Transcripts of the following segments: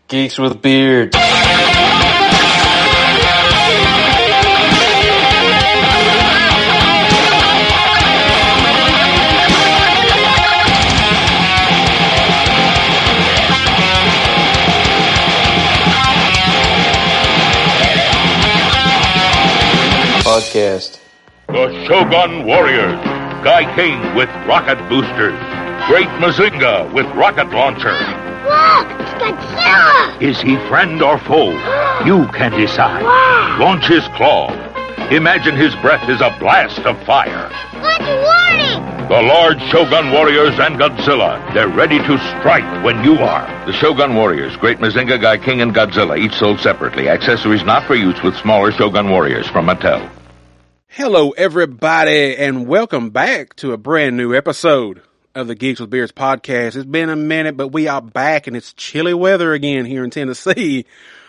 Geeks with Beards. Podcast. The Shogun Warriors. Guy King with rocket boosters. Great Mazinga with rocket launcher. Look, it's Godzilla! Is he friend or foe? You can decide. Wow. Launch his claw. Imagine his breath is a blast of fire. That's a warning! The large Shogun Warriors and Godzilla. They're ready to strike when you are. The Shogun Warriors, Great Mazinga, Guy King, and Godzilla, each sold separately. Accessories not for use with smaller Shogun Warriors from Mattel. Hello, everybody, and welcome back to a brand new episode of the Geeks with Beards podcast. It's been a minute, but we are back, and it's chilly weather again here in Tennessee.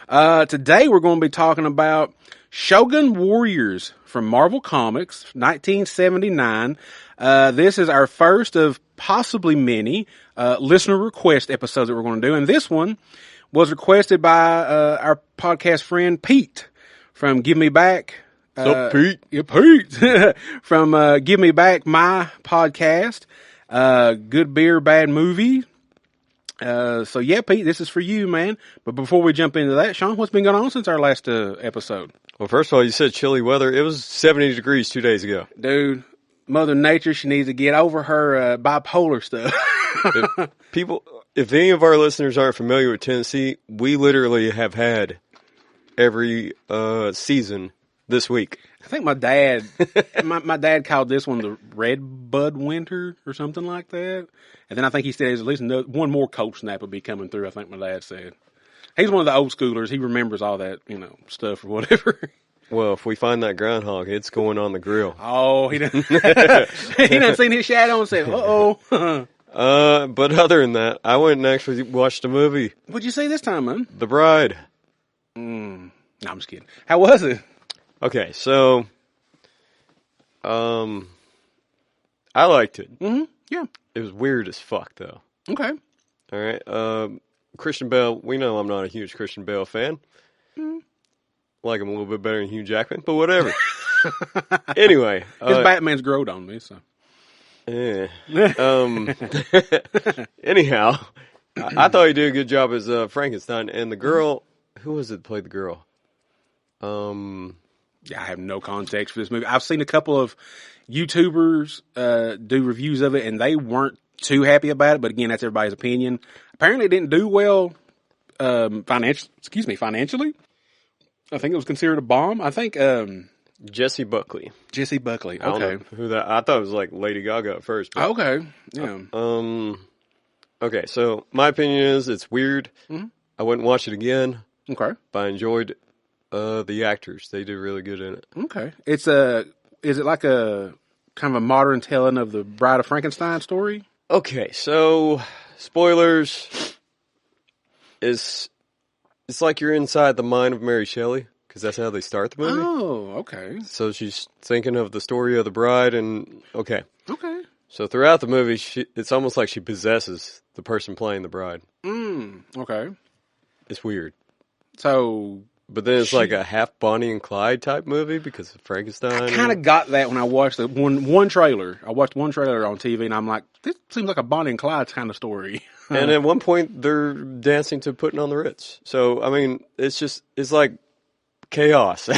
Today, we're going to be talking about Shogun Warriors from Marvel Comics, 1979. This is our first of possibly many listener request episodes that we're going to do, and this one was requested by our podcast friend Pete from Give Me Back. What's up, Pete? Yeah, Pete. From Give Me Back, my podcast. Good Beer, Bad Movie. So yeah, Pete, this is for you, man. But before we jump into that, Sean, what's been going on since our last episode? Well, first of all, you said chilly weather. It was 70 degrees 2 days ago. Dude, Mother Nature, she needs to get over her bipolar stuff. If any of our listeners aren't familiar with Tennessee, we literally have had every season this week. I think my dad, my dad called this one the Red Bud Winter or something like that. And then I think he said there's at least one more cold snap will be coming through, I think my dad said. He's one of the old schoolers. He remembers all that, stuff or whatever. Well, if we find that groundhog, it's going on the grill. Oh, he done seen his shadow and said, uh-oh. But other than that, I went and actually watched a movie. What'd you see this time, man? The Bride. No, I'm just kidding. How was it? Okay, so, I liked it. Mm-hmm. Yeah. It was weird as fuck, though. Okay. All right. Christian Bale, we know I'm not a huge Christian Bale fan. Like him a little bit better than Hugh Jackman, but whatever. Anyway. His Batman's growed on me, so. Yeah. Anyhow, I thought he did a good job as Frankenstein, and the girl, who was it that played the girl? Yeah, I have no context for this movie. I've seen a couple of YouTubers do reviews of it, and they weren't too happy about it. But again, that's everybody's opinion. Apparently, it didn't do well financially. I think it was considered a bomb. I think Jessie Buckley. Jessie Buckley. I don't know who that? I thought it was like Lady Gaga at first. But, okay. Yeah. Okay. So my opinion is it's weird. Mm-hmm. I wouldn't watch it again. Okay. But I enjoyed the actors. They did really good in it. Okay. Is it like a kind of a modern telling of the Bride of Frankenstein story? Okay, so spoilers. It's like you're inside the mind of Mary Shelley, because that's how they start the movie. Oh, okay. So she's thinking of the story of the bride, and okay. So throughout the movie, it's almost like she possesses the person playing the bride. Okay. It's weird. So, but then it's like a half Bonnie and Clyde type movie because of Frankenstein. I kind of got that when I watched the one trailer. I watched one trailer on TV, and I'm like, this seems like a Bonnie and Clyde kind of story. And at one point, they're dancing to Putting on the Ritz. So, I mean, it's like chaos.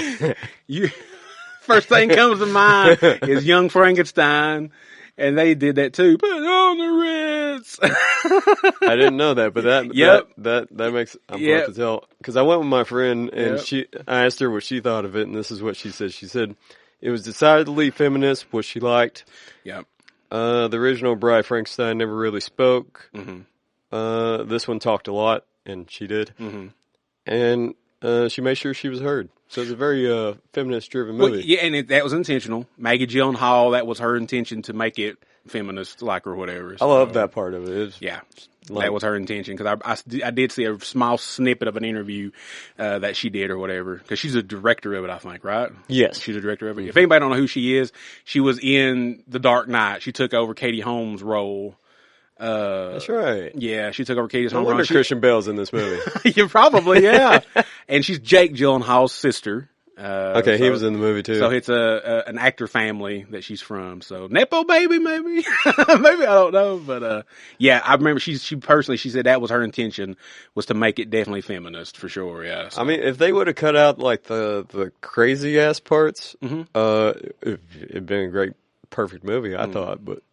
First thing comes to mind is Young Frankenstein, and they did that too. Put on the Ritz. I didn't know that, but that makes I'm about to tell, because I went with my friend and I asked her what she thought of it, and this is what she said. She said it was decidedly feminist, what she liked. Yep. The original Bride Frankenstein never really spoke. Mm-hmm. This one talked a lot, and she did. Mm-hmm. And she made sure she was heard. So it's a very feminist-driven movie. Well, yeah, and that was intentional. Maggie Gyllenhaal, that was her intention to make it feminist-like or whatever. So, I love that part of it. That was her intention, because I did see a small snippet of an interview that she did or whatever, because she's a director of it, I think, right? Yes. She's a director of it. Mm-hmm. If anybody don't know who she is, she was in The Dark Knight. She took over Katie Holmes' role That's right. Yeah, she took over Katie's No home wonder run. Christian Bale's in this movie. You probably, yeah. And she's Jake Gyllenhaal's sister. Okay, he was in the movie too. So it's an actor family that she's from. So Nepo baby, maybe, maybe I don't know, but yeah, I remember she personally she said that was her intention, was to make it definitely feminist for sure. Yeah. So. I mean, if they would have cut out like the crazy ass parts, it'd been a great, perfect movie. I thought, but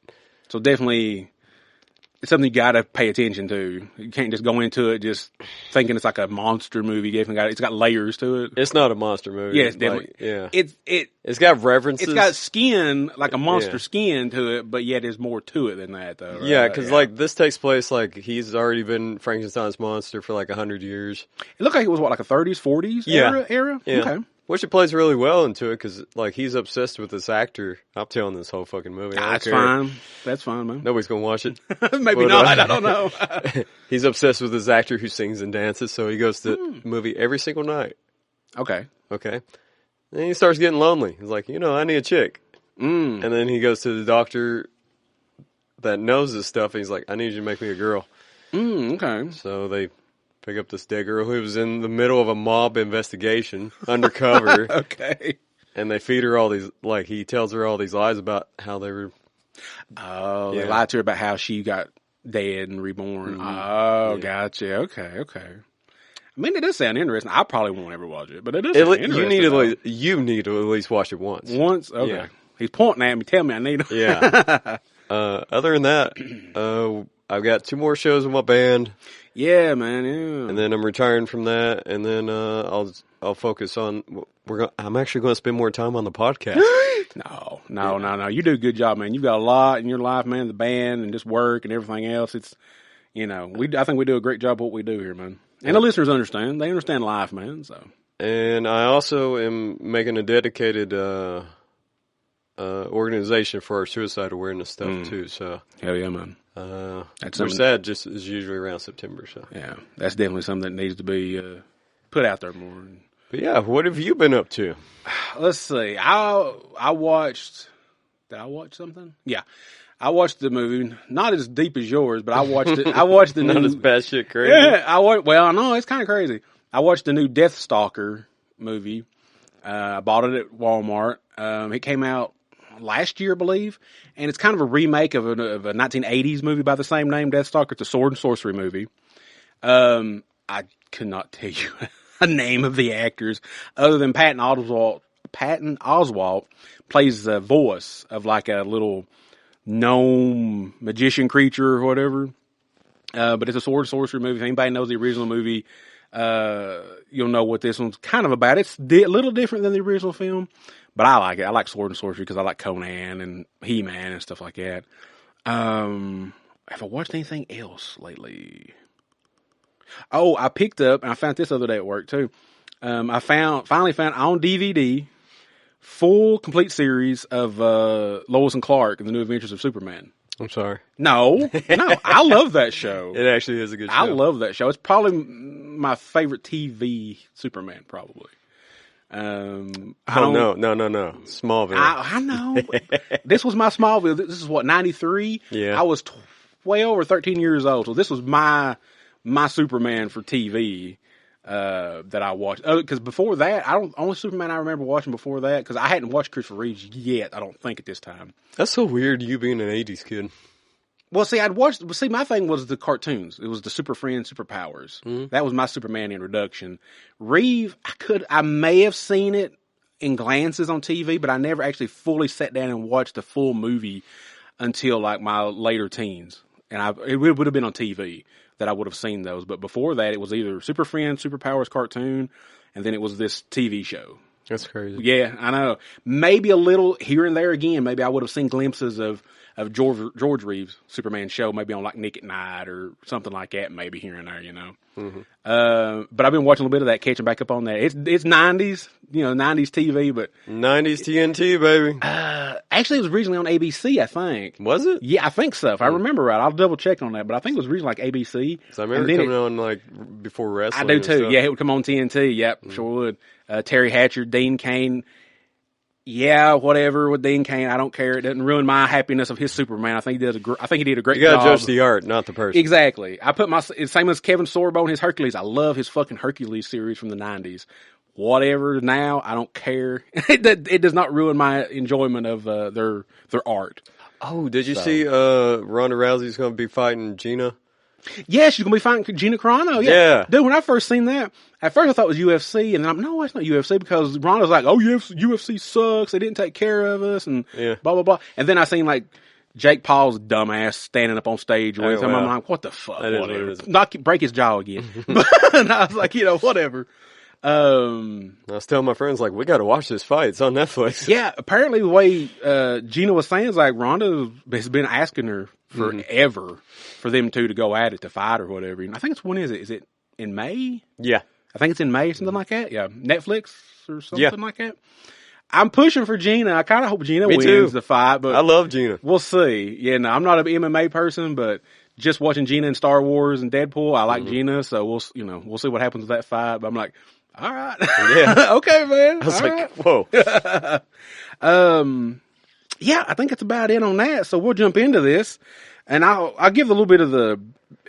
so definitely. It's something you got to pay attention to. You can't just go into it just thinking it's like a monster movie. It's got layers to it. It's not a monster movie. Yeah, it's definitely. It's got references. It's got skin, like a monster skin to it, but yet there's more to it than that, though. Right? Yeah, because like this takes place like he's already been Frankenstein's monster for like 100 years. It looked like it was what, like a 30s, 40s era? Yeah. Okay. Which it plays really well into it because like he's obsessed with this actor. I'm telling this whole fucking movie. That's fine. That's fine, man. Nobody's gonna watch it. Maybe not. I don't know. He's obsessed with this actor who sings and dances, so he goes to the movie every single night. Okay. And he starts getting lonely. He's like, I need a chick. And then he goes to the doctor that knows this stuff, and he's like, I need you to make me a girl. Okay. So they pick up this dead girl who was in the middle of a mob investigation, undercover. Okay. And they feed her all these, like, he tells her all these lies about how they were. Oh, they lied to her about how she got dead and reborn. Gotcha. Okay. I mean, it does sound interesting. I probably won't ever watch it, but it does sound interesting. You need to at least watch it once. Once? Okay. Yeah. He's pointing at me. Tell me I need to. Yeah. Other than that, I've got 2 more shows with my band. Yeah, man. Yeah. And then I'm retiring from that, and then I'll focus on. I'm actually going to spend more time on the podcast. No. You do a good job, man. You've got a lot in your life, man. The band and just work and everything else. It's, I think we do a great job of what we do here, man. And the listeners understand. They understand life, man. So. And I also am making a dedicated organization for our suicide awareness stuff too. So. Hell yeah, man. Which that just is usually around September. So yeah, that's definitely something that needs to be put out there more. But yeah, what have you been up to? Let's see. I watched. Did I watch something? Yeah, I watched the movie. Not as deep as yours, but I watched it. I watched the not new. as batshit crazy. Yeah, Well, no, it's kind of crazy. I watched the new Deathstalker movie. I bought it at Walmart. It came out last year, I believe, and it's kind of a remake of a 1980s movie by the same name, Deathstalker. It's a sword and sorcery movie. I could not tell you a name of the actors other than Patton Oswalt plays the voice of like a little gnome magician creature or whatever. But it's a sword and sorcery movie. If anybody knows the original movie, you'll know what this one's kind of about. It's a little different than the original film. But I like it. I like sword and sorcery because I like Conan and He-Man and stuff like that. Have I watched anything else lately? Oh, I picked up, and I found this the other day at work too. I finally found on DVD full complete series of Lois and Clark and the New Adventures of Superman. I'm sorry. No, I love that show. It actually is a good show. I love that show. It's probably my favorite TV Superman, probably. No. Smallville. I know. This was my Smallville. This is what, 93? Yeah. I was 12 or 13 years old. So this was my Superman for TV, that I watched. Cause before that, only Superman I remember watching before that, cause I hadn't watched Christopher Reeves yet, I don't think at this time. That's so weird, you being an 80s kid. Well, see, my thing was the cartoons. It was the Super Friends, Superpowers. Mm-hmm. That was my Superman introduction. Reeve, I may have seen it in glances on TV, but I never actually fully sat down and watched the full movie until like my later teens. And it would have been on TV that I would have seen those. But before that, it was either Super Friends, Superpowers cartoon, and then it was this TV show. That's crazy. Yeah, I know. Maybe a little here and there again. Maybe I would have seen glimpses of George Reeves' Superman show, maybe on like Nick at Night or something like that, maybe here and there, Mm-hmm. But I've been watching a little bit of that, catching back up on that. It's 90s, 90s TV, but 90s TNT, baby. Actually, it was originally on ABC, I think. Was it? Yeah, I think so. If I remember right, I'll double check on that. But I think it was originally like ABC. So I remember it coming on like before wrestling. I do too. Yeah, it would come on TNT. Yep, sure would. Terry Hatcher, Dean Cain. yeah, whatever with Dean Cain, I don't care. It doesn't ruin my happiness of his Superman. I think he did a great job. You gotta judge the art, not the person. Exactly. I put same as Kevin Sorbo, his Hercules. I love his fucking Hercules series from the 90s. Whatever now, I don't care. It does not ruin my enjoyment of their art. Oh, did you see Ronda Rousey's going to be fighting Gina? Yeah, she's going to be fighting Gina Carano. Yeah. Dude, when I first seen that, at first I thought it was UFC, and then no, it's not UFC, because Ronda's like, oh, UFC sucks, they didn't take care of us, and blah, blah, blah. And then I seen, like, Jake Paul's dumbass standing up on stage with him. I'm like, what the fuck, whatever. Break his jaw again. And I was like, whatever. I was telling my friends, like, we got to watch this fight. It's on Netflix. Yeah, apparently the way Gina was saying is, like, Ronda has been asking her forever for them two to go at it, to fight or whatever. I think when is it? Is it in May? Yeah. I think it's in May, something like that. Yeah, Netflix or something like that. I'm pushing for Gina. I kind of hope Gina wins the fight, but I love Gina. We'll see. Yeah, no, I'm not an MMA person, but just watching Gina in Star Wars and Deadpool, I like Gina, so we'll see what happens with that fight. But I'm like, all right, yeah, okay, man. I was like, whoa. Yeah, I think that's about it on that. So we'll jump into this, and I'll give a little bit of the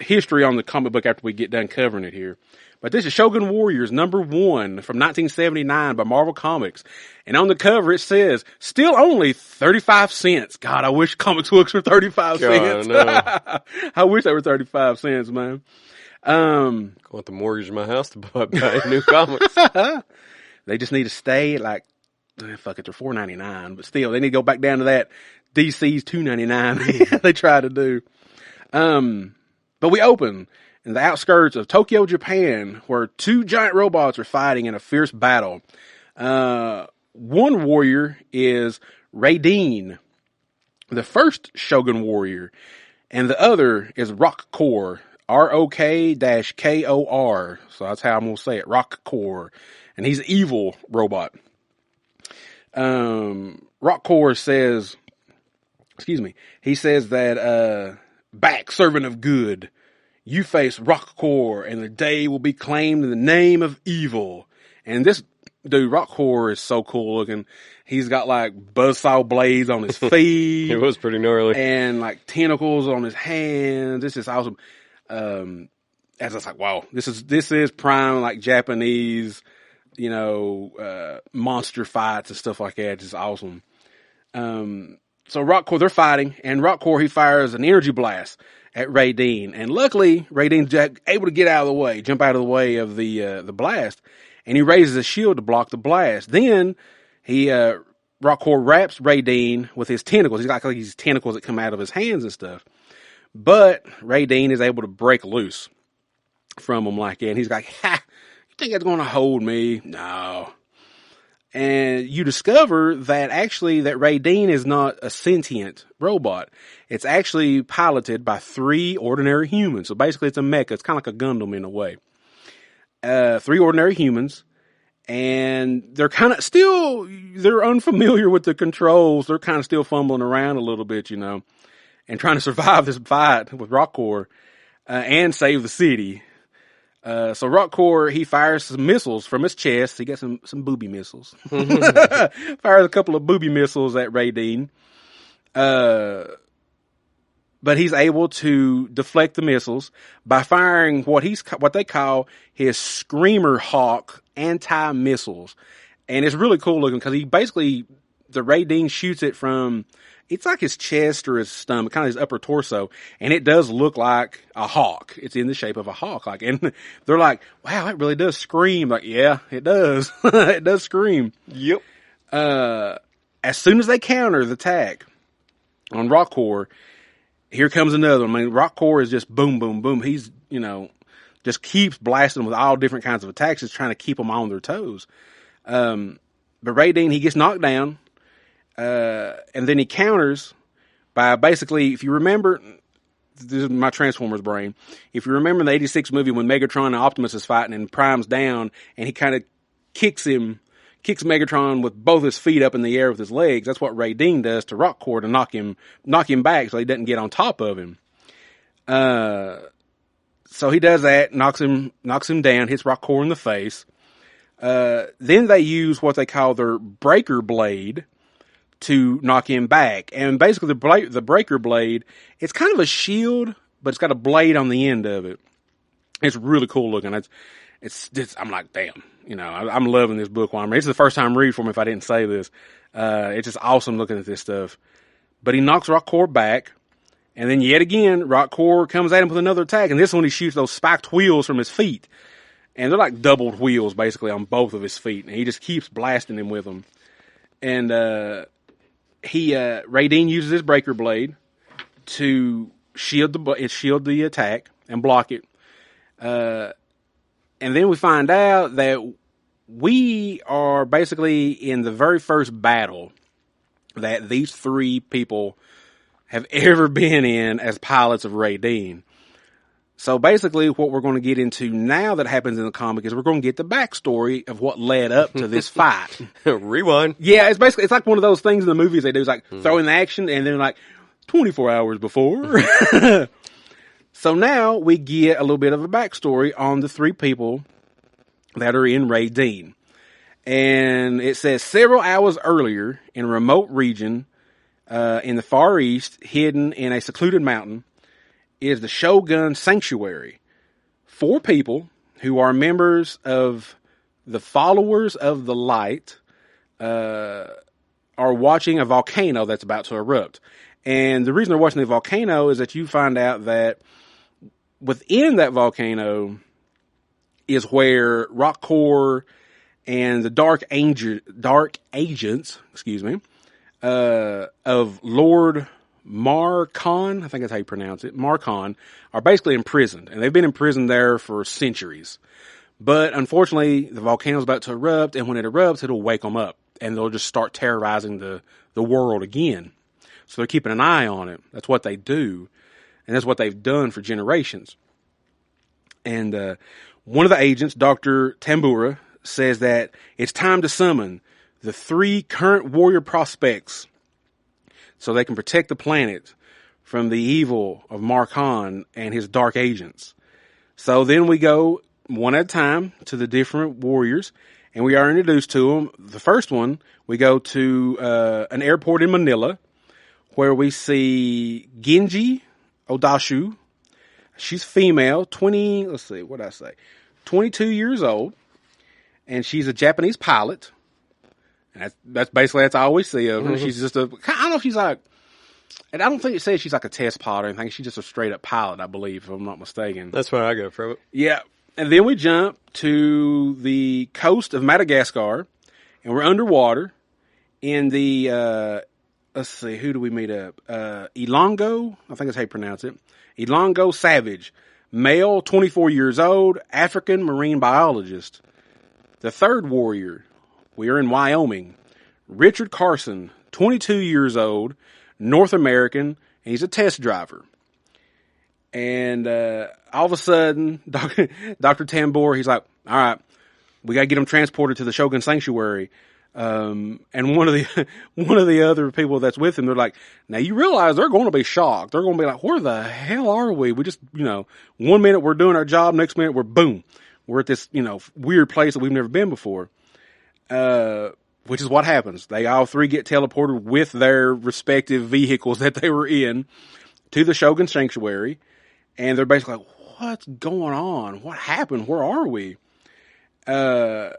history on the comic book after we get done covering it here. But this is Shogun Warriors #1 from 1979 by Marvel Comics. And on the cover it says, still only 35 cents. God, I wish comics books were 35 cents. No. I wish they were 35 cents, man. I want the mortgage in my house to buy new comics. They just need to stay at like, fuck it, they're $4.99, but still, they need to go back down to that DC's $2.99 they try to do. But we open in the outskirts of Tokyo, Japan, where two giant robots are fighting in a fierce battle. One warrior is Raiden, the first Shogun warrior, and the other is Rockcore, ROK-KOR. So that's how I'm going to say it, Rockcore. And he's an evil robot. Rockcore says, he says that, back, servant of good, you face Rockcore, and the day will be claimed in the name of evil. And this dude, Rockcore, is so cool looking. He's got like buzzsaw blades on his feet. It was pretty gnarly. And like tentacles on his hands. This is awesome. As I was like, wow, this is prime like Japanese, monster fights and stuff like that. Just awesome. So Rockcore, they're fighting, and Rockcore, he fires an energy blast at Raiden, and luckily Raiden's able to get out of the way, jump out of the way of the blast, and he raises a shield to block the blast. Then Rockcore wraps Raiden with his tentacles. He's got like these tentacles that come out of his hands and stuff. But Raiden is able to break loose from him like that, and he's like, ha, you think that's going to hold me? No. And you discover that actually that Raiden is not a sentient robot. It's actually piloted by 3 ordinary humans. So basically it's a mecha. It's kind of like a Gundam in a way. 3 ordinary humans. And they're kind of they're unfamiliar with the controls. They're kind of still fumbling around a little bit, and trying to survive this fight with Rockcore, and save the city. So Rockcore, he fires some missiles from his chest. He got some booby missiles. Fires a couple of booby missiles at Raiden. But he's able to deflect the missiles by firing what they call his Screamer Hawk anti-missiles. And it's really cool looking because the Raiden shoots it from, it's like his chest or his stomach, kind of his upper torso, and it does look like a hawk. It's in the shape of a hawk, and they're like, "Wow, it really does scream!" Like, yeah, it does. It does scream. Yep. As soon as they counter the attack on Rockcore, here comes another one. I mean, Rockcore is just boom, boom, boom. He's just keeps blasting with all different kinds of attacks, just trying to keep them on their toes. But Raiden, he gets knocked down. And then he counters by basically, if you remember, this is my Transformers brain. If you remember the 86 movie when Megatron and Optimus is fighting and Prime's down and he kind of kicks Megatron with both his feet up in the air with his legs. That's what Raiden does to Rockcore to knock him back so he doesn't get on top of him. So he does that, knocks him down, hits Rockcore in the face. Then they use what they call their breaker blade to knock him back. And basically the breaker blade, it's kind of a shield, but it's got a blade on the end of it. It's really cool looking. It's I'm like, damn, I'm loving this book. It's the first time read for me if I didn't say this. It's just awesome looking at this stuff. But he knocks Rockcore back, and then yet again, Rockcore comes at him with another attack, and this one he shoots those spiked wheels from his feet. And they're like doubled wheels, basically, on both of his feet, and he just keeps blasting him with them. And Raydeen uses his breaker blade to shield the attack and block it. And then we find out that we are basically in the very first battle that these three people have ever been in as pilots of Raydeen. So basically what we're going to get into now that happens in the comic is we're going to get the backstory of what led up to this fight. Rewind. Yeah, it's like one of those things in the movies they do. It's like throw in the action and then like 24 hours before. So now we get a little bit of a backstory on the three people that are in Raydeen. And it says several hours earlier in a remote region in the Far East, hidden in a secluded mountain, is the Shogun Sanctuary. 4 people who are members of the Followers of the Light are watching a volcano that's about to erupt. And the reason they're watching the volcano is that you find out that within that volcano is where Rockcore and the dark agents, of Lord Marcon, I think that's how you pronounce it, Marcon, are basically imprisoned. And they've been imprisoned there for centuries. But unfortunately, the volcano's about to erupt, and when it erupts, it'll wake them up. And they'll just start terrorizing the world again. So they're keeping an eye on it. That's what they do. And that's what they've done for generations. And one of the agents, Dr. Tambura, says that it's time to summon the 3 current warrior prospects so they can protect the planet from the evil of Marcon and his dark agents. So then we go one at a time to the different warriors, and we are introduced to them. The first one, we go to an airport in Manila, where we see Genji Odashu. She's female, 22 years old, and she's a Japanese pilot. And that's all we see of her. Mm-hmm. She's just I don't know if she's like, and I don't think it says she's like a test pilot or anything. She's just a straight up pilot, I believe, if I'm not mistaken. That's where I go from it. Yeah. And then we jump to the coast of Madagascar, and we're underwater in the, let's see, who do we meet up? Ilongo, I think that's how you pronounce it. Ilongo Savage, male, 24 years old, African marine biologist. The third warrior, we are in Wyoming. Richard Carson, 22 years old, North American, and he's a test driver. And all of a sudden, Dr. Tambor, he's like, all right, we got to get him transported to the Shogun Sanctuary. And one of the other people that's with him, they're like, now you realize they're going to be shocked. They're going to be like, where the hell are we? We just, 1 minute we're doing our job, next minute we're at this, weird place that we've never been before. Which is what happens. They all 3 get teleported with their respective vehicles that they were in to the Shogun Sanctuary. And they're basically like, what's going on? What happened? Where are we? And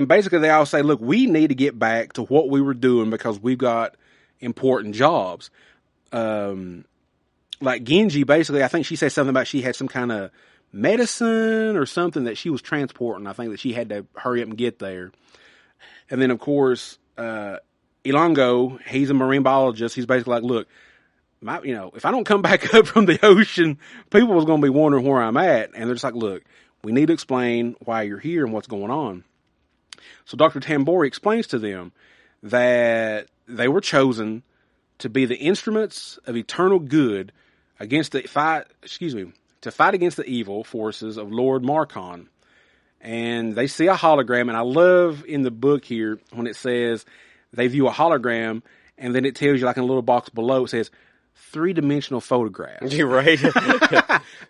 basically they all say, look, we need to get back to what we were doing because we've got important jobs. Like Genji, basically, I think she said something about she had some kind of medicine or something that she was transporting. I think that she had to hurry up and get there. And then, of course, Ilongo, he's a marine biologist. He's basically like, look, if I don't come back up from the ocean, people was going to be wondering where I'm at. And they're just like, look, we need to explain why you're here and what's going on. So Dr. Tambori explains to them that they were chosen to be the instruments of eternal good to fight against the evil forces of Lord Marcon. And they see a hologram, and I love in the book here when it says they view a hologram, and then it tells you, like in a little box below, it says 3-dimensional photographs. You're right.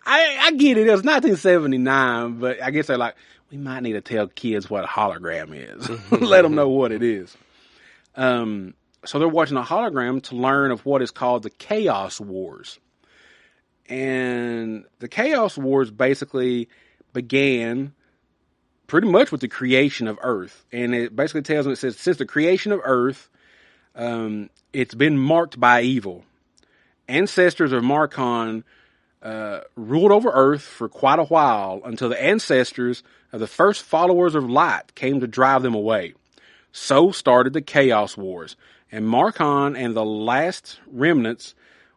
I get it. It was 1979, but I guess they're like, we might need to tell kids what a hologram is. Let them know what it is. So they're watching a hologram to learn of what is called the Chaos Wars. And the Chaos Wars basically began pretty much with the creation of Earth. And it basically tells them, it says, since the creation of Earth, it's been marked by evil. Ancestors of Marcon ruled over Earth for quite a while until the ancestors of the first followers of light came to drive them away. So started the Chaos Wars. And Marcon and the last remnants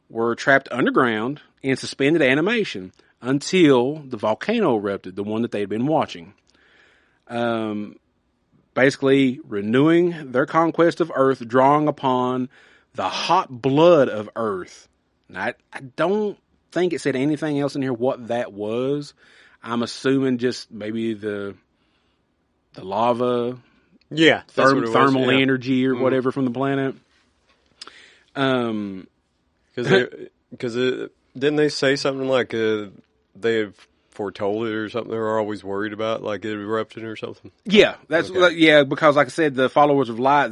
were trapped underground in suspended animation until the volcano erupted, the one that they had been watching. Basically renewing their conquest of Earth, drawing upon the hot blood of Earth. Now, I don't think it said anything else in here what that was. I'm assuming just maybe the lava, thermal energy or whatever from the planet. Because didn't they say something like they've foretold it or something? They were always worried about like it erupting or something. Yeah, because like I said, the followers of light,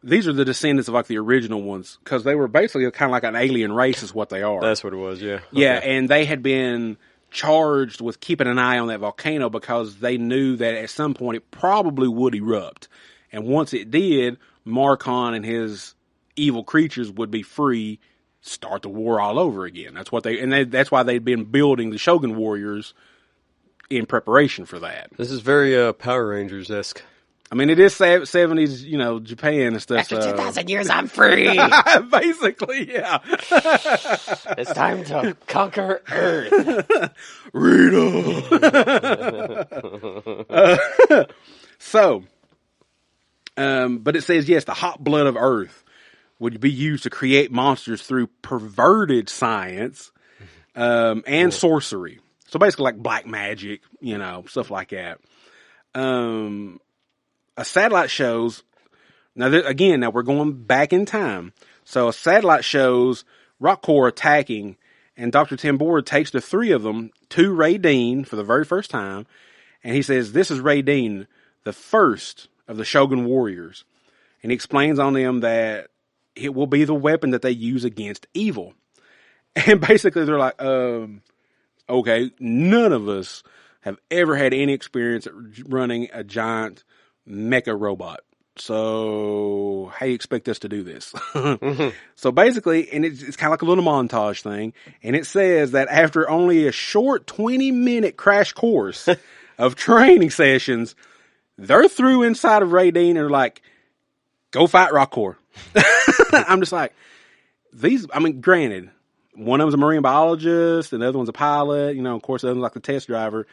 these are the descendants of like the original ones, because they were basically kind of like an alien race is what they are. That's what it was, yeah. Yeah, okay. And they had been charged with keeping an eye on that volcano because they knew that at some point it probably would erupt. And once it did, Marcon and his evil creatures would be free, start the war all over again. That's what that's why they'd been building the Shogun Warriors in preparation for that. This is very Power Rangers-esque. I mean, it is 70s, Japan and stuff. After 2,000 years, I'm free. Basically, yeah. It's time to conquer Earth. Rita. But it says, yes, the hot blood of Earth would be used to create monsters through perverted science and sorcery. So basically like black magic, stuff like that. A satellite shows, now we're going back in time. So a satellite shows Rock Corps attacking, and Dr. Tambor takes the three of them to Raydeen for the very first time, and he says, this is Raydeen, the first of the Shogun Warriors. And he explains on them that it will be the weapon that they use against evil. And basically they're like, okay, none of us have ever had any experience at running a giant mecha robot. So how do you expect us to do this? So basically, and it's kind of like a little montage thing. And it says that after only a short 20-minute crash course of training sessions, they're through inside of Raydeen and they're like, go fight Rock Corps. I'm just like, granted, one of them's a marine biologist and the other one's a pilot, of course, the other one's like the test driver.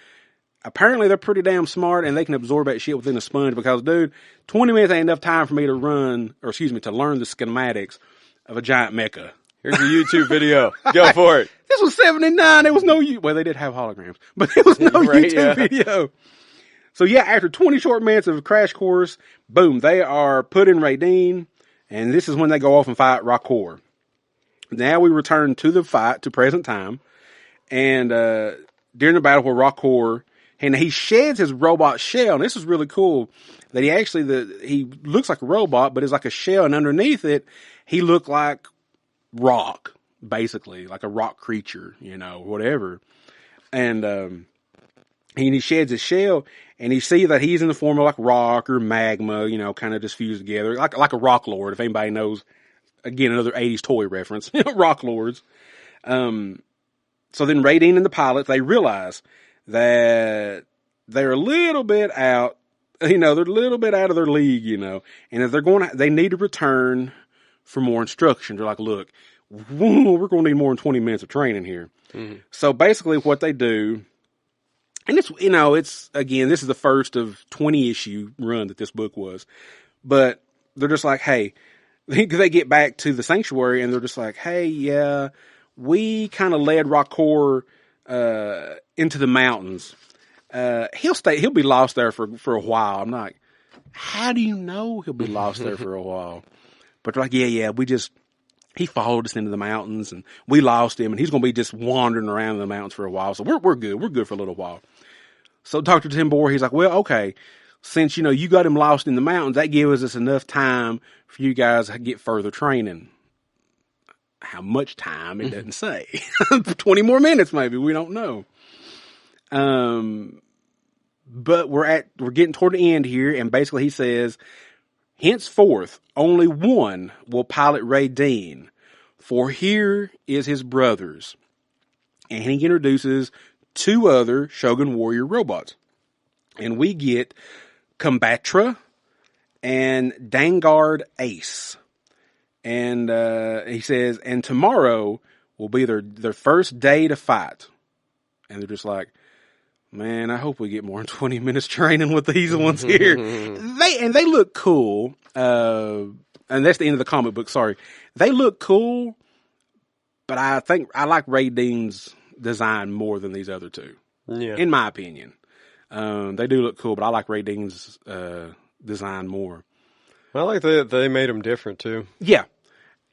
Apparently they're pretty damn smart and they can absorb that shit within a sponge because, dude, 20 minutes ain't enough time for me to learn the schematics of a giant mecha. Here's a YouTube video. Go for it. This was 79. There was no, well, they did have holograms, but there was no YouTube video. So yeah, after 20 short minutes of a crash course, boom, they are put in Raydeen, and this is when they go off and fight Rock Corps. Now we return to the fight, to present time, and during the battle with Rock Corps, and he sheds his robot shell, and this is really cool, that he looks like a robot, but it's like a shell, and underneath it, he looked like rock, basically, like a rock creature, whatever. And he sheds his shell, and you see that he's in the form of like rock or magma, kind of just fused together, like a rock lord, if anybody knows, again, another 80s toy reference, rock lords. So then Raydeen and the pilots, they realize that they're a little bit out, they're a little bit out of their league, and that they need to return for more instruction. They're like, look, we're going to need more than 20 minutes of training here. Mm-hmm. So basically what they do, and it's, this is the first of 20 issue run that this book was, but they're just like, hey, they get back to the sanctuary and they're just like, hey, yeah, we kind of led Rock Corps into the mountains. He'll be lost there for a while. I'm like, how do you know he'll be lost there for a while? But they're like, yeah, he followed us into the mountains and we lost him and he's going to be just wandering around in the mountains for a while. So we're good. We're good for a little while. So Dr. Timbor, he's like, well, okay, since, you got him lost in the mountains, that gives us enough time for you guys to get further training. How much time, it doesn't say. 20 more minutes, maybe. We don't know. But we're getting toward the end here, and basically he says, henceforth, only one will pilot Ray Dean, for here is his brothers. And he introduces 2 other Shogun Warrior robots. And we get Combatra and Dangard Ace. And he says, and tomorrow will be their first day to fight. And they're just like, man, I hope we get more than 20 minutes training with these ones here. They look cool. And that's the end of the comic book, sorry. They look cool, but I think I like Ray Dean's design more than these other 2. Yeah. In my opinion. They do look cool, but I like Ray Dean's design more. I like that they made them different, too. Yeah.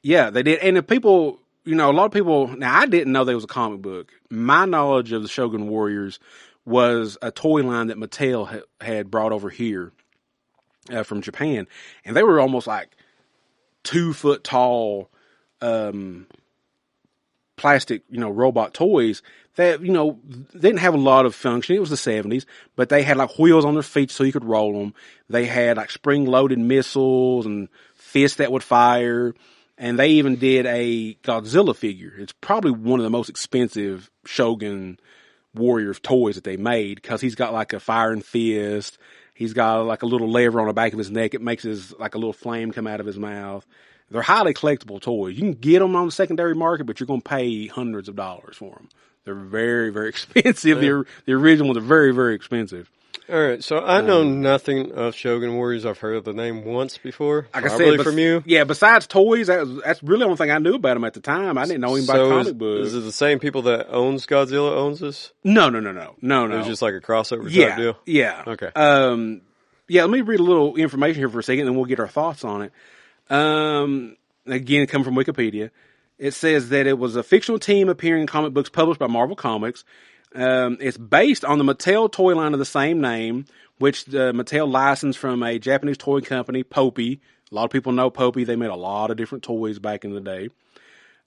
Yeah, they did. And if people, a lot of people, now I didn't know there was a comic book. My knowledge of the Shogun Warriors was a toy line that Mattel had brought over here from Japan. And they were almost like 2 foot tall plastic, robot toys that, didn't have a lot of function. It was the 70s, but they had like wheels on their feet so you could roll them. They had like spring loaded missiles and fists that would fire. And they even did a Godzilla figure. It's probably one of the most expensive Shogun Warriors toys that they made, because he's got like a firing fist. He's got like a little lever on the back of his neck. It makes like a little flame come out of his mouth. They're highly collectible toys. You can get them on the secondary market, but you're going to pay hundreds of dollars for them. They're very, very expensive. Yeah. The original ones are very, very expensive. All right, so I know nothing of Shogun Warriors. I've heard of the name once before, like probably I said, from you. Yeah, besides toys, that's really the only thing I knew about them at the time. I didn't know him by comic books. Is it the same people that owns Godzilla owns this? No. It was just like a crossover type deal? Yeah. Okay. Let me read a little information here for a second, and then we'll get our thoughts on it. Again, coming from Wikipedia. It says that it was a fictional team appearing in comic books published by Marvel Comics. It's based on the Mattel toy line of the same name, which Mattel licensed from a Japanese toy company, Popey. A lot of people know Popey. They made a lot of different toys back in the day.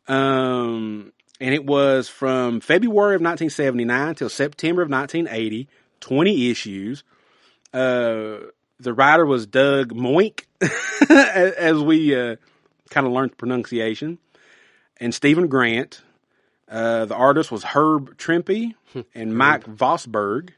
And it was from February of 1979 till September of 1980, 20 issues. The writer was Doug Meonch, as we kind of learned the pronunciation, and Stephen Grant. The artist was Herb Trimpe and Mike Vosberg.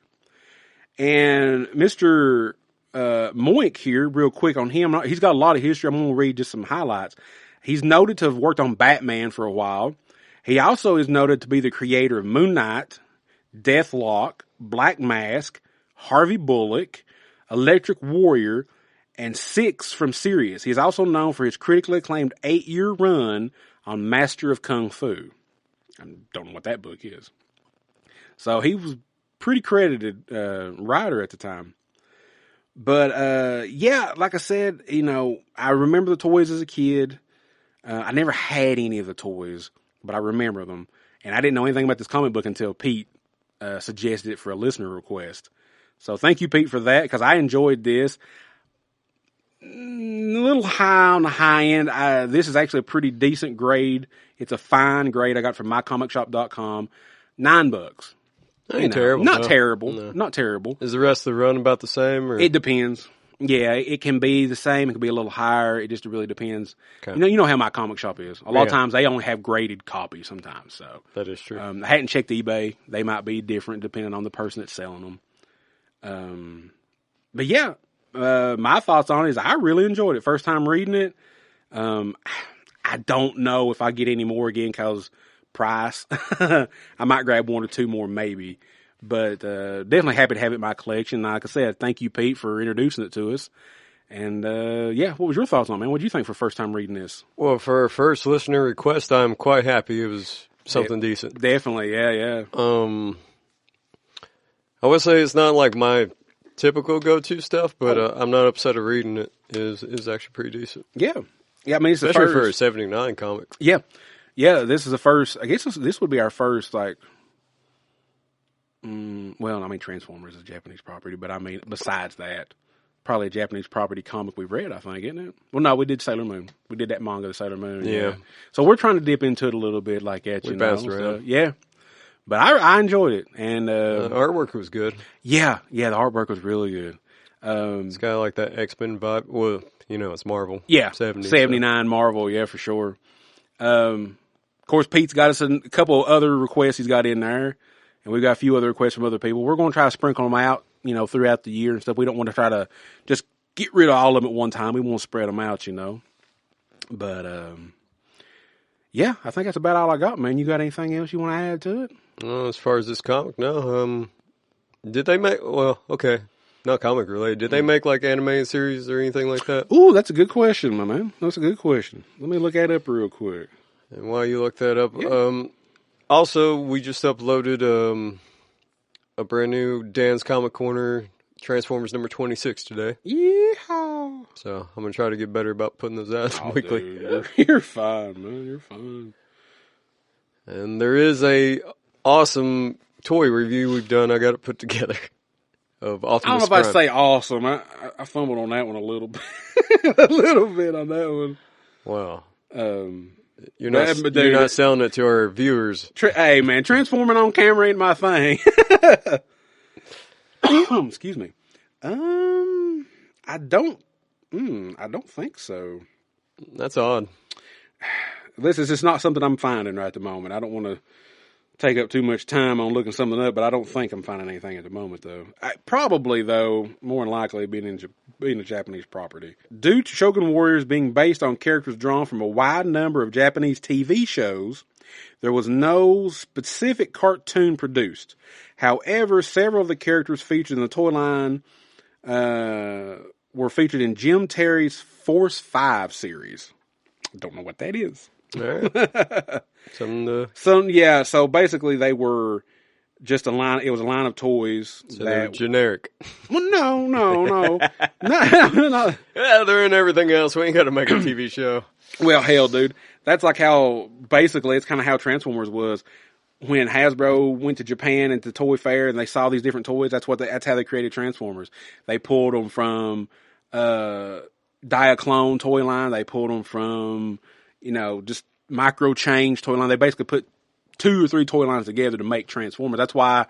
And Mr. Meonch here, real quick on him, he's got a lot of history. I'm going to read just some highlights. He's noted to have worked on Batman for a while. He also is noted to be the creator of Moon Knight, Deathlock, Black Mask, Harvey Bullock, Electric Warrior, and Six from Sirius. He's also known for his critically acclaimed 8-year run on Master of Kung Fu. I don't know what that book is. So he was pretty credited writer at the time. But yeah, like I said, I remember the toys as a kid. I never had any of the toys, but I remember them. And I didn't know anything about this comic book until Pete suggested it for a listener request. So thank you, Pete, for that, because I enjoyed this. A little high on the high end. This is actually a pretty decent grade. It's a fine grade I got from mycomicshop.com. $9. Ain't terrible. Not no. terrible. No. Not terrible. Is the rest of the run about the same? Or? It depends. Yeah, it can be the same. It can be a little higher. It just really depends. Okay. You know how my comic shop is. A lot of times they only have graded copies sometimes. So that is true. I hadn't checked eBay. They might be different depending on the person that's selling them. But yeah, my thoughts on it is I really enjoyed it. First time reading it. I don't know if I get any more again because price. I might grab 1 or 2 more maybe. But definitely happy to have it in my collection. Like I said, thank you, Pete, for introducing it to us. And yeah, what was your thoughts on it, man? What did you think for first time reading this? Well, for a first listener request, I'm quite happy. It was something decent. Definitely, yeah. I would say it's not like my typical go-to stuff, but I'm not upset at reading it. It is actually pretty decent. Yeah. I mean, it's especially the first, for a 79 comic. Yeah. This is the first. I guess this would be our first Well, I mean, Transformers is a Japanese property, but I mean, besides that, probably a Japanese property comic we've read, I think, isn't it? Well, no, we did Sailor Moon. We did that manga, the Sailor Moon. Yeah. So we're trying to dip into it a little bit like that, We bounced around. So, yeah. But I enjoyed it. And the artwork was good. Yeah, the artwork was really good. It's got like that X-Men vibe. Well, it's Marvel. Yeah, 70s, 79 so. Marvel, yeah, for sure. Of course, Pete's got us a couple other requests he's got in there. And we've got a few other requests from other people. We're going to try to sprinkle them out, throughout the year and stuff. We don't want to try to just get rid of all of them at one time. We want to spread them out, But, yeah, I think that's about all I got, man. You got anything else you want to add to it? As far as this comic, no. Did they make, not comic related. Did they make like animated series or anything like that? Ooh, that's a good question, my man. That's a good question. Let me look that up real quick. And while you look that up, yeah. Also, we just uploaded a brand new Dan's Comic Corner Transformers number 26 today. Yeehaw! So I'm going to try to get better about putting those out weekly. Dude, you're fine, man. You're fine. And there is a awesome toy review we've done. I got it put together of Optimus Prime. I don't know if I say awesome. I fumbled on that one a little bit. A little bit on that one. Wow. You're not selling it to our viewers. Hey, man, transforming on camera ain't my thing. Excuse me. I don't think so. That's odd. This is just not something I'm finding right at the moment. I don't want to take up too much time on looking something up, but I don't think I'm finding anything at the moment, though. Probably, though, more than likely being a Japanese property. Due to Shogun Warriors being based on characters drawn from a wide number of Japanese TV shows, there was no specific cartoon produced. However, several of the characters featured in the toy line were featured in Jim Terry's Force 5 series. I don't know what that is. All right. So basically they were just a line. It was a line of toys. So they're generic. Well, no. no. Yeah, they're in everything else. We ain't got to make a TV show. Well, hell, dude. That's like how, basically, it's kind of how Transformers was. When Hasbro went to Japan and to Toy Fair and they saw these different toys, that's how they created Transformers. They pulled them from Diaclone toy line. They pulled them from, just micro change toy line. They basically put 2 or 3 toy lines together to make Transformers. That's why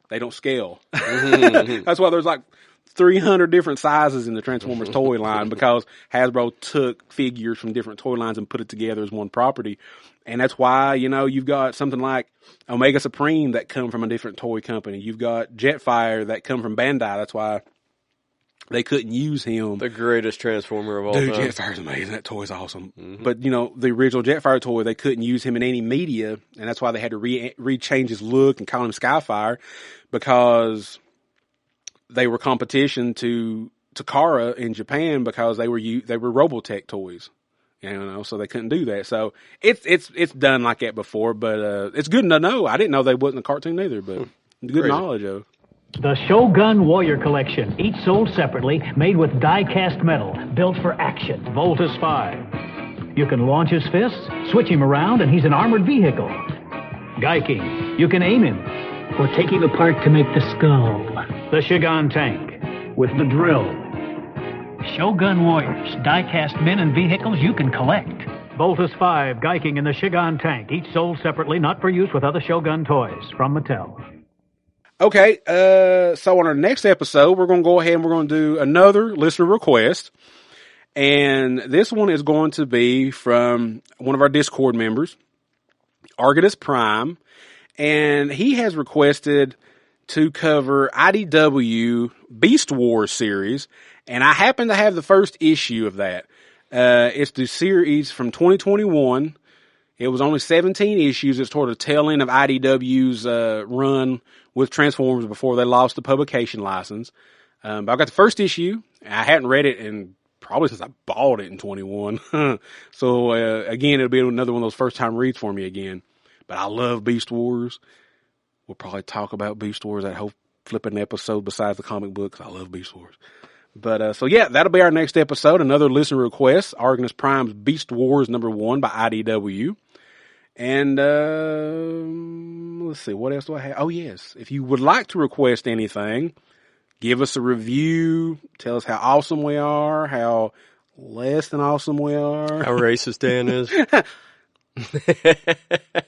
they don't scale. That's why there's like 300 different sizes in the Transformers toy line, because Hasbro took figures from different toy lines and put it together as one property. And that's why, you've got something like Omega Supreme that come from a different toy company. You've got Jetfire that come from Bandai. That's why they couldn't use him. The greatest Transformer of all time. Dude, Jetfire's amazing. That toy's awesome. Mm-hmm. But, the original Jetfire toy, they couldn't use him in any media, and that's why they had to rechange his look and call him Skyfire, because they were competition to Takara in Japan, because they were Robotech toys. So they couldn't do that. So it's done like that before, but it's good to know. I didn't know they wasn't a cartoon either, but good knowledge of. The Shogun Warrior Collection, each sold separately, made with die-cast metal, built for action. Voltus 5. You can launch his fists, switch him around, and he's an armored vehicle. Gaiking. You can aim him. Or take him apart to make the skull. The Shogun Tank, with the drill. Shogun Warriors, die-cast men and vehicles you can collect. Voltus 5, Gaiking, and the Shogun Tank, each sold separately, not for use with other Shogun toys. From Mattel. Okay, so on our next episode, we're going to go ahead and we're going to do another listener request. And this one is going to be from one of our Discord members, Argus Prime. And he has requested to cover IDW Beast Wars series. And I happen to have the first issue of that. It's the series from 2021. It was only 17 issues. It's toward the tail end of IDW's run with Transformers before they lost the publication license. But I got the first issue. I hadn't read it in probably since I bought it in 21. So again, it'll be another one of those first time reads for me again. But I love Beast Wars. We'll probably talk about Beast Wars that whole flipping episode besides the comic book, 'cause I love Beast Wars. But, so yeah, that'll be our next episode. Another listener request, Argus Prime's Beast Wars #1 by IDW. And, let's see, what else do I have? Oh, yes. If you would like to request anything, give us a review. Tell us how awesome we are, how less than awesome we are. How racist Dan is.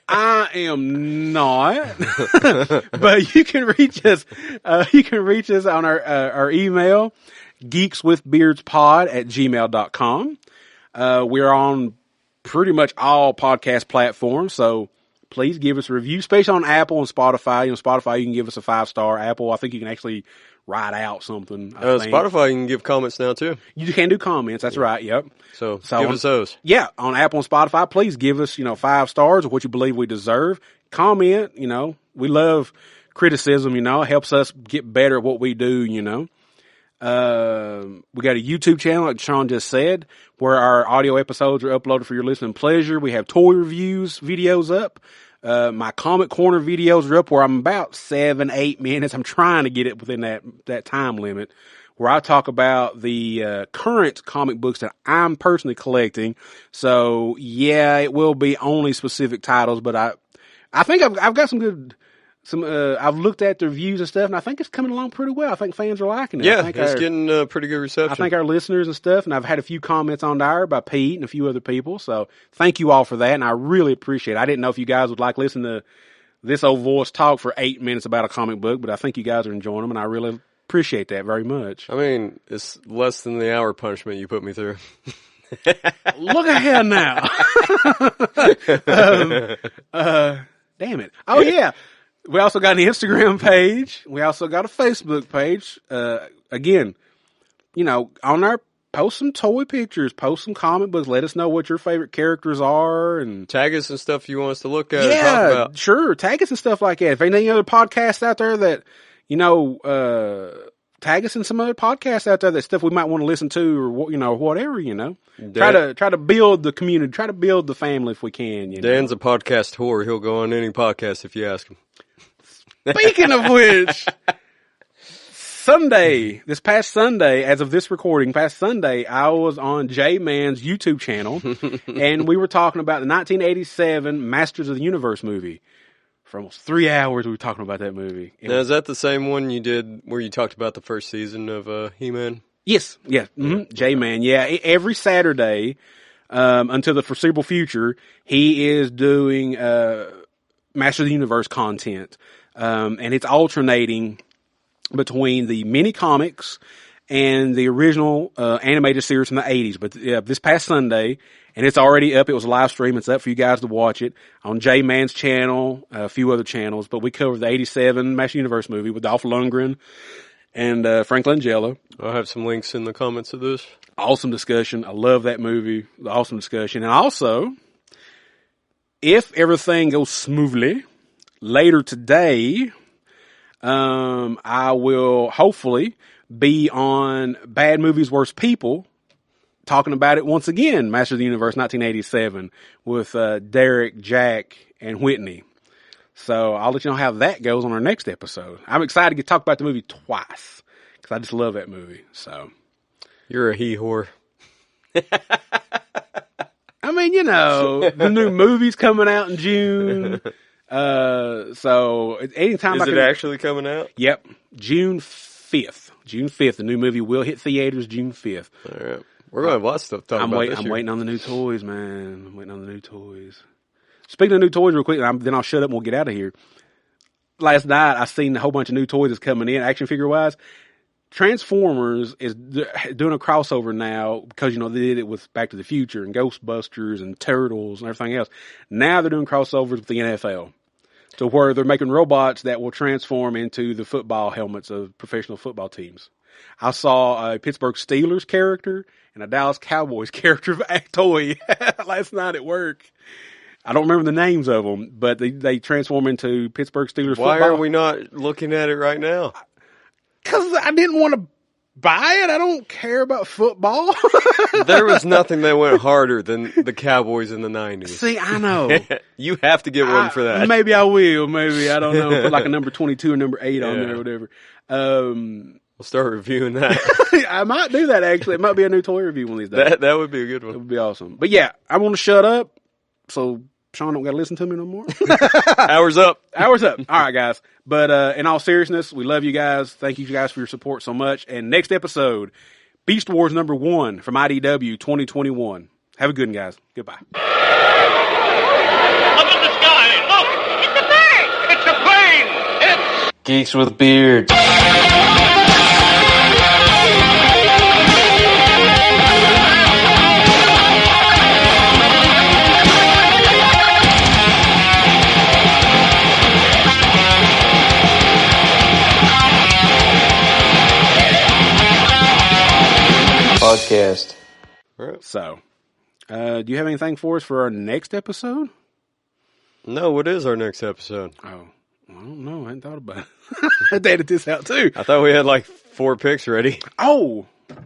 I am not. But you can reach us. You can reach us on our email, geekswithbeardspod@gmail.com. We're on pretty much all podcast platforms, so please give us a review, especially on Apple and Spotify. Spotify, you can give us a 5-star. Apple, I think you can actually write out something. Spotify, you can give comments now, too. You can do comments. That's right. Yep. So give us those. Yeah. On Apple and Spotify, please give us, 5 stars of what you believe we deserve. Comment, we love criticism, it helps us get better at what we do, We got a YouTube channel, like Sean just said, where our audio episodes are uploaded for your listening pleasure. We have toy reviews videos up. My Comic Corner videos are up where I'm about 7-8 minutes. I'm trying to get it within that time limit where I talk about the current comic books that I'm personally collecting. So yeah, it will be only specific titles, but I think I've got some good. I've looked at the reviews and stuff, and I think it's coming along pretty well. I think fans are liking it. Yeah, it's getting pretty good reception. I think our listeners and stuff, and I've had a few comments on there by Pete and a few other people. So thank you all for that, and I really appreciate it. I didn't know if you guys would like listen to this old voice talk for 8 minutes about a comic book, but I think you guys are enjoying them, and I really appreciate that very much. I mean, it's less than the hour punishment you put me through. Look ahead now. Damn it. Oh, yeah. We also got an Instagram page. We also got a Facebook page. Again, on our post some toy pictures, post some comic books. Let us know what your favorite characters are and tag us and stuff you want us to look at. Yeah, and talk about. Sure. Tag us and stuff like that. If any other podcasts out there that, tag us in some other podcasts out there that stuff we might want to listen to or whatever, Try to build the community, try to build the family if we can, Dan's a podcast whore. He'll go on any podcast if you ask him. Speaking of which, this past Sunday, as of this recording, I was on J-Man's YouTube channel, and we were talking about the 1987 Masters of the Universe movie. For almost 3 hours, we were talking about that movie. Now, is that the same one you did where you talked about the first season of He-Man? Yes, yeah, J-Man, yeah. Every Saturday, until the foreseeable future, he is doing Masters of the Universe content. And it's alternating between the mini comics and the original animated series from the 80s. But this past Sunday, and it's already up. It was a live stream. It's up for you guys to watch it on J-Man's channel, a few other channels. But we covered the 87 Master Universe movie with Dolph Lundgren and Frank Langella. I'll have some links in the comments of this. Awesome discussion. I love that movie. Awesome discussion. And also, if everything goes smoothly, later today, I will hopefully be on Bad Movies, Worst People, talking about it once again, Master of the Universe 1987, with Derek, Jack, and Whitney. So I'll let you know how that goes on our next episode. I'm excited to talk about the movie twice, because I just love that movie. So you're a he-whore. I mean, the new movie's coming out in June. So anytime Is it actually coming out? Yep. June 5th. June 5th. The new movie will hit theaters June 5th. All right. We're going to have lots of stuff to talk about this year. I'm waiting on the new toys, man. I'm waiting on the new toys. Speaking of new toys real quick, then I'll shut up and we'll get out of here. Last night, I seen a whole bunch of new toys that's coming in, action figure wise. Transformers is doing a crossover now because, they did it with Back to the Future and Ghostbusters and Turtles and everything else. Now they're doing crossovers with the NFL. To where they're making robots that will transform into the football helmets of professional football teams. I saw a Pittsburgh Steelers character and a Dallas Cowboys character of a toy last night at work. I don't remember the names of them, but they transform into Pittsburgh Steelers football. Why are we not looking at it right now? Because I didn't want to buy it. I don't care about football. There was nothing that went harder than the Cowboys in the 90s. See, I know. You have to get one for that. Maybe I will. Maybe. I don't know. Put like a number 22 or number 8 on there or whatever. We'll start reviewing that. I might do that, actually. It might be a new toy review one of these days. That would be a good one. It would be awesome. But yeah, I want to shut up. So Sean don't got to listen to me no more. Hours up. Hours up. All right, guys. But in all seriousness, we love you guys. Thank you guys for your support so much. And next episode, Beast Wars #1 from IDW 2021. Have a good one, guys. Goodbye. Up in the sky, look! It's a bird! It's a plane! It's Geeks with Beards. Podcast. All right. So, do you have anything for us for our next episode? No, what is our next episode? Oh, I don't know. I hadn't thought about it. I dated this out too. I thought we had like 4 picks ready. Oh,